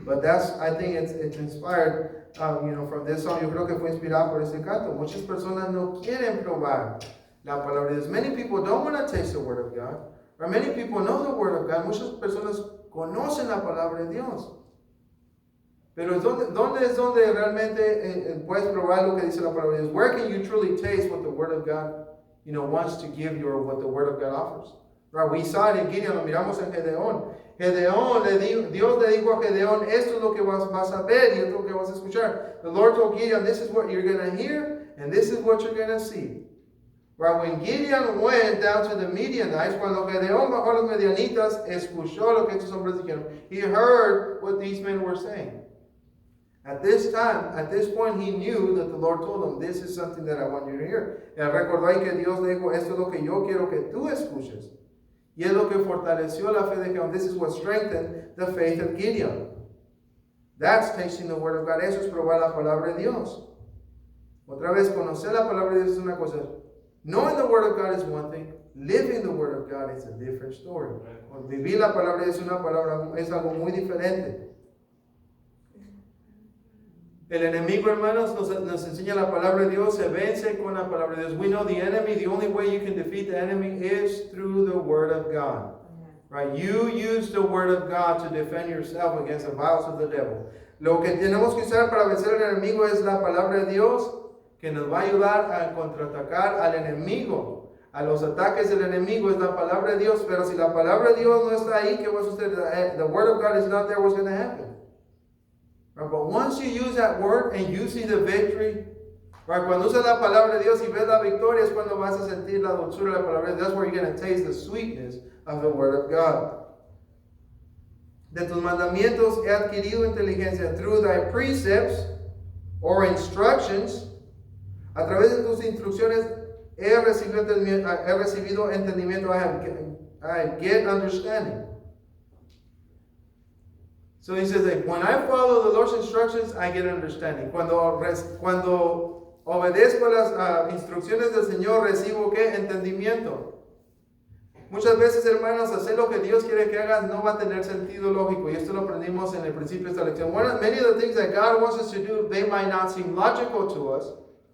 But I think it's inspired, from this song. Yo creo que fue inspirado por este canto. Muchas personas no quieren probar la palabra de Dios. Many people don't want to taste the word of God. Or many people know the word of God. Muchas personas conocen la palabra de Dios. Pero ¿dónde es donde realmente puedes probar lo que dice la palabra de Dios? Where can you truly taste what the word of God, wants to give you, or what the word of God offers? Right? We saw it in Gideon, lo miramos en Gedeón. Dios le dijo a Gedeón, esto es lo que vas a ver y esto es lo que vas a escuchar. The Lord told Gideon, this is what you're going to hear and this is what you're going to see. Right? When Gideon went down to the Midianites, cuando Gedeón bajó a los Medianitas, escuchó lo que estos hombres dijeron. He heard what these men were saying. At this point, he knew that the Lord told him, this is something that I want you to hear. Él recordó ahí que Dios le dijo, esto es lo que yo quiero que tú escuches. Y es lo que fortaleció la fe de Gedeón. This is what strengthened the faith of Gideon. That's tasting the word of God. Eso es probar la palabra de Dios. Otra vez, conocer la palabra de Dios es una cosa. Knowing the word of God is one thing. Living the word of God is a different story. Vivir la palabra de Dios es algo muy diferente. El enemigo, hermanos, nos enseña la palabra de Dios, se vence con la palabra de Dios. We know the enemy, the only way you can defeat the enemy is through the word of God. Right? You use the word of God to defend yourself against the vials of the devil. Lo que tenemos que usar para vencer al enemigo es la palabra de Dios, que nos va a ayudar a contraatacar al enemigo. A los ataques del enemigo es la palabra de Dios, pero si la palabra de Dios no está ahí, ¿qué va a suceder? The word of God is not there, what's going to happen? Right, but once you use that word and you see the victory, right, cuando usas la palabra de Dios y ves la victoria es cuando vas a sentir la dulzura de la palabra de Dios. That's where you're going to taste the sweetness of the word of God. De tus mandamientos he adquirido inteligencia. Through thy precepts or instructions, a través de tus instrucciones he recibido entendimiento. I get understanding. So he says that when I follow the Lord's instructions, I get understanding. Cuando obedezco las instrucciones del Señor, recibo ¿qué? Entendimiento. Muchas veces, hermanos, hacer lo que Dios quiere que hagas no va a tener sentido lógico. Y esto lo aprendimos en el principio de esta lección. Many of the things that God wants us to do, they might not seem logical to us.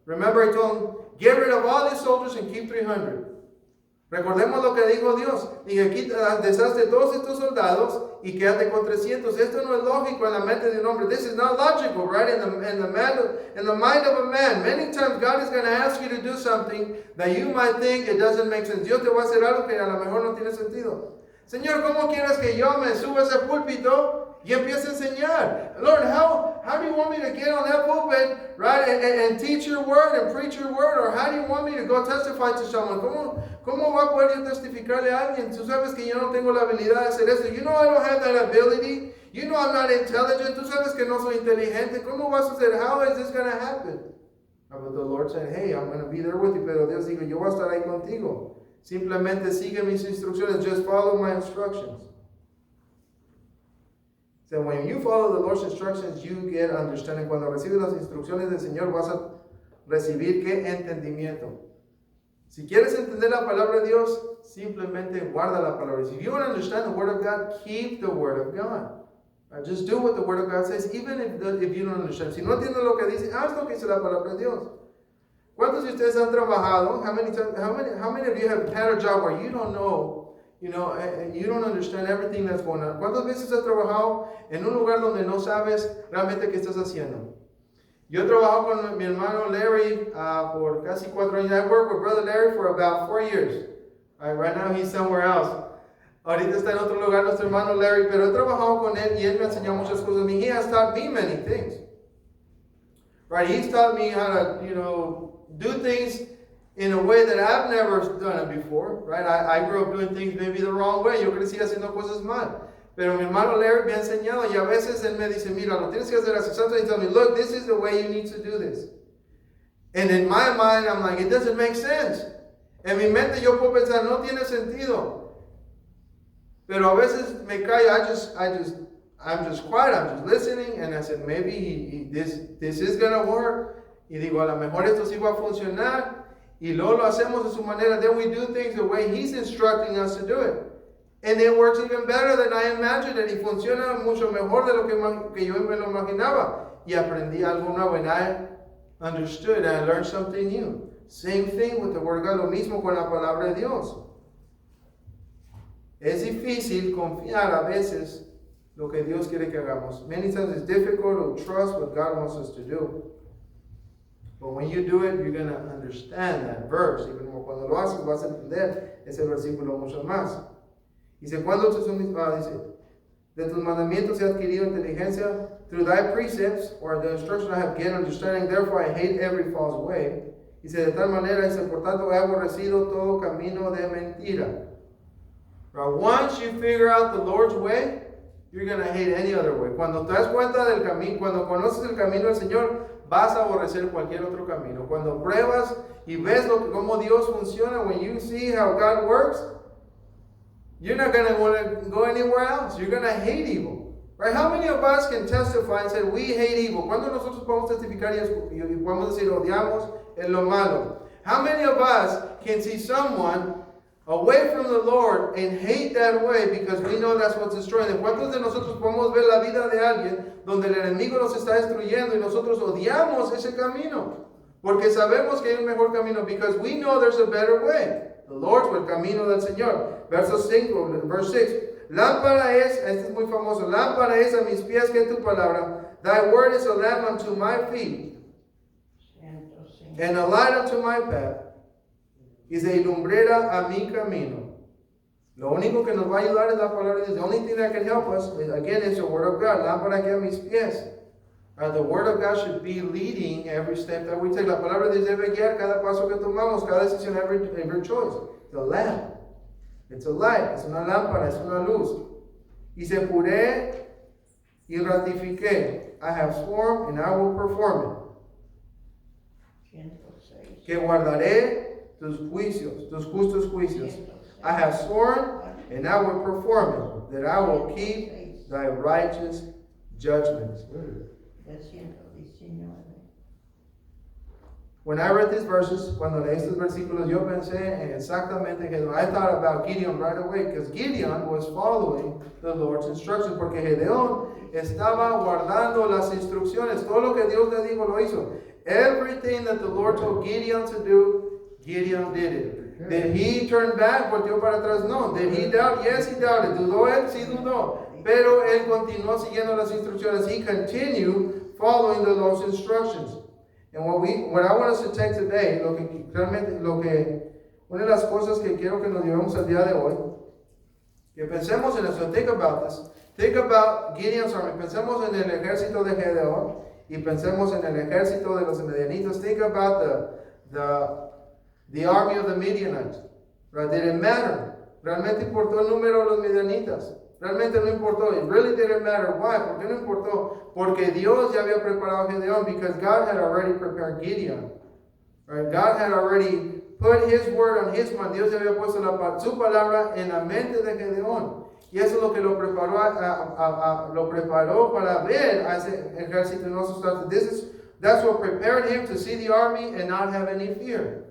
Remember, I told him, get rid of all these soldiers and keep 300. Recordemos lo que dijo Dios. Dije, deshazte todos estos soldados y quédate con 300. Esto no es lógico en la mente de un hombre. This is not logical, right? In the mind of a man. Many times God is going to ask you to do something that you might think it doesn't make sense. Dios te va a hacer algo que a lo mejor no tiene sentido. Señor, ¿cómo quieres que yo me suba a ese púlpito y empiece a enseñar? Lord, how do you want me to get on that pulpit, right, and teach your word and preach your word? Or how do you want me to go testify to someone? ¿Cómo va a poder yo testificarle a alguien? Tú sabes que yo no tengo la habilidad de hacer esto. You know I don't have that ability. You know I'm not intelligent. Tú sabes que no soy inteligente. ¿Cómo vas a hacer? How is this going to happen? But the Lord said, hey, I'm going to be there with you. Pero Dios dijo, yo voy a estar ahí contigo. Simplemente sigue mis instrucciones. Just follow my instructions. So when you follow the Lord's instructions, you get understanding. Cuando recibes las instrucciones del Señor, vas a recibir ¿qué? Entendimiento. Si quieres entender la palabra de Dios, simplemente guarda la palabra. If you want to understand the word of God, keep the word of God. Right? Just do what the word of God says, even if you don't understand. Si no entiendes lo que dice, haz lo que dice la palabra de Dios. ¿Cuántos de ustedes han trabajado? How many of you have had a job where you don't know, and you don't understand everything that's going on? ¿Cuántas veces has trabajado en un lugar donde no sabes realmente qué estás haciendo? Yo he trabajado con mi hermano Larry por casi 4 años. I worked with Brother Larry for about 4 years. Right now he's somewhere else. Ahorita está en otro lugar nuestro hermano Larry, pero he trabajado con él y él me ha enseñado muchas cosas. He has taught me many things. Right? He's taught me how to, do things in a way that I've never done it before, right? I grew up doing things maybe the wrong way. Yo crecí haciendo cosas mal. Pero mi hermano Larry me ha enseñado y a veces él me dice, mira, lo tienes que hacer así. Sometimes he tells me, look, this is the way you need to do this. And in my mind, I'm like, it doesn't make sense. En mi mente yo puedo pensar, no tiene sentido. Pero a veces me callo, I'm just quiet, I'm just listening, and I said, maybe this is going to work. Y digo, a lo mejor esto sí va a funcionar. Y luego lo hacemos de su manera. Then we do things the way he's instructing us to do it. And it works even better than I imagined it. Y funciona mucho mejor de lo que yo me lo imaginaba. Y aprendí algo nuevo. And I understood and I learned something new. Same thing with the Word of God. Lo mismo con la palabra de Dios. Es difícil confiar a veces lo que Dios quiere que hagamos. Many times it's difficult to trust what God wants us to do. But when you do it, you're going to understand that verse. Even more, cuando lo haces, vas a entender ese versículo mucho más. Dice, cuando dice, de tus mandamientos he adquirido inteligencia, through thy precepts, or the instruction I have gained understanding, therefore I hate every false way. Dice, de tal manera, dice, por tanto he aborrecido todo camino de mentira. But once you figure out the Lord's way, you're going to hate any other way. Cuando te das cuenta del camino, cuando conoces el camino del Señor, vas a aborrecer cualquier otro camino. Cuando pruebas y ves cómo Dios funciona, when you see how God works, you're not going to want to go anywhere else. You're going to hate evil. Right? How many of us can testify and say, we hate evil? ¿Cuándo nosotros podemos testificar y podemos decir, odiamos en lo malo? How many of us can see someone away from the Lord and hate that way because we know that's what's destroying them? ¿Cuántos de nosotros podemos ver la vida de alguien donde el enemigo nos está destruyendo y nosotros odiamos ese camino? Porque sabemos que hay un mejor camino, because we know there's a better way. The Lord's way, el camino del Señor. Verse 6. Lámpara es, este es muy famoso, lámpara es a mis pies que tu palabra. Thy word is a lamp unto my feet and a light unto my path. Y se ilumbrera a mi camino. Lo único que nos va a ayudar es la palabra de Dios. The only thing that can help us, again, is the Word of God. Lámpara que a mis pies. The Word of God should be leading every step that we take. La palabra de Dios debe guiar cada paso que tomamos, cada decisión, every choice. The lamp. It's a light. Es una lámpara, es una luz. Y se juré y ratifiqué. I have sworn and I will perform it. Que guardaré tus juicios, tus justos juicios. I have sworn and I will perform it, that I will keep thy righteous judgments. When I read these verses, cuando leí estos versículos, yo pensé exactamente en Gedeón. I thought about Gideon right away, because Gideon was following the Lord's instructions, porque Gedeón estaba guardando las instrucciones. Todo lo que Dios le dijo lo hizo. Everything that the Lord told Gideon to do, Gideon did it. Did he turn back? ¿Volteó para atrás? No. Did he doubt? Yes, he doubted. ¿Dudó él? Sí, dudó. Pero él continuó siguiendo las instrucciones. He continued following the Lord's instructions. And what I want us to take today, una de las cosas que quiero que nos llevemos al día de hoy, que pensemos en eso. Think about this. Think about Gideon's army. Pensemos en el ejército de Gedeón y pensemos en el ejército de los medianitas. Think about the army of the Midianites. Right? Did it matter? ¿Realmente importó el número de los medianitas? Realmente no importó. It really didn't matter. Why? ¿Por qué no importó? Porque Dios ya había preparado a Gedeón, because God had already prepared Gideon. Right? God had already put His word on his mind. Dios ya había puesto su palabra en la mente de Gedeón. Y eso es lo que lo preparó para ver a ese ejército y no asustarse. That's what prepared him to see the army and not have any fear.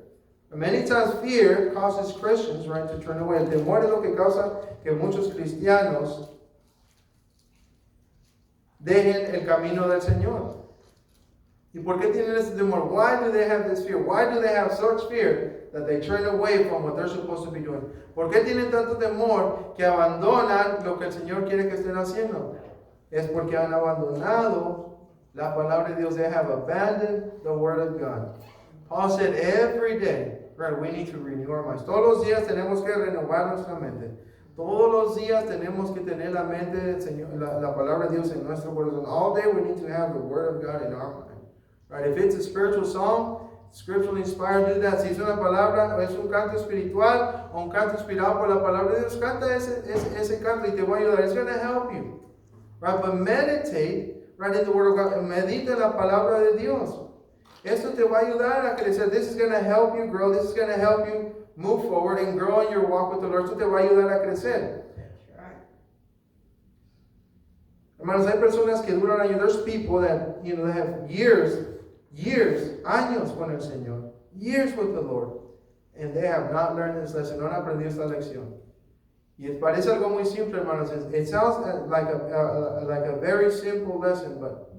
Many times fear causes Christians, right, to turn away. El temor es lo que causa que muchos cristianos dejen el camino del Señor. ¿Y por qué tienen ese temor? Why do they have this fear? Why do they have such fear that they turn away from what they're supposed to be doing? ¿Por qué tienen tanto temor que abandonan lo que el Señor quiere que estén haciendo? Es porque han abandonado la palabra de Dios. They have abandoned the word of God. Paul said every day, right, we need to renew our minds. Todos los días tenemos que renovar nuestra mente. Todos los días tenemos que tener la mente del Señor, la palabra de Dios en nuestro corazón. All day we need to have the word of God in our mind. Right? If it's a spiritual song, Scripturally inspired, do that. Si es una palabra, o es un canto espiritual, o un canto inspirado por la palabra de Dios, canta ese canto y te va a ayudar. It's going to help you. Right? But meditate, right, in the Word of God. Medita en la palabra de Dios. Esto te va a ayudar a crecer. This is going to help you grow. This is going to help you move forward and grow in your walk with the Lord. Esto te va a ayudar a crecer. Hermanos, hay personas que duran años. There's people that, they have years, años con el Señor, years with the Lord, and they have not learned this lesson, no han aprendido esta lección. Y parece algo muy simple, hermanos. It sounds like a very simple lesson, but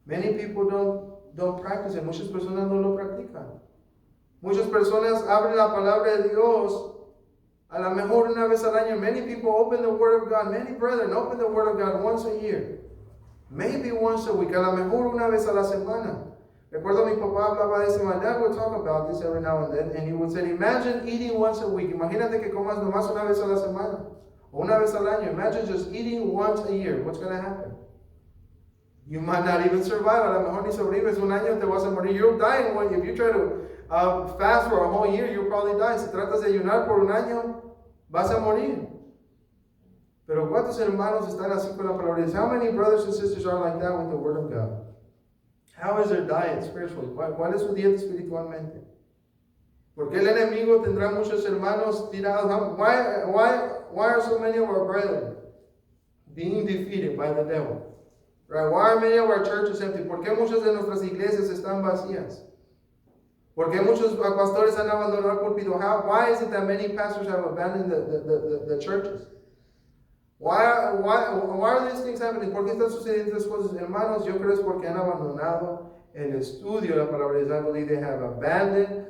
many people don't practice it. Muchas personas no lo practican. Muchas personas abren la palabra de Dios a lo mejor una vez al año. Many people open the Word of God. Many brethren open the Word of God once a year. Maybe once a week. A lo mejor una vez a la semana. Recuerdo mi papá hablaba de eso. My dad would talk about this every now and then. And he would say, imagine eating once a week. Imagínate que comas nomás una vez a la semana. O una vez al año. Imagine just eating once a year. What's going to happen? You might not even survive. A lo mejor ni sobrevives un año, te vas a morir. You'll die in one. If you try to fast for a whole year, you'll probably die. Si tratas de ayunar por un año, vas a morir. Pero ¿cuántos hermanos están así con la palabra de Dios? How many brothers and sisters are like that with the Word of God? How is their diet spiritually? ¿Cuál es su dieta espiritualmente? Porque el enemigo tendrá muchos hermanos tirados. Why are so many of our brethren being defeated by the devil? Right? Why are many of our churches empty? ¿Por qué muchas de nuestras iglesias están vacías? ¿Por qué muchos pastores han abandonado el púlpito? Why is it that many pastors have abandoned the churches? Why are these things happening? ¿Por qué están sucediendo estas cosas? Hermanos, yo creo es porque han abandonado el estudio de la palabra de Dios. I believe they have abandoned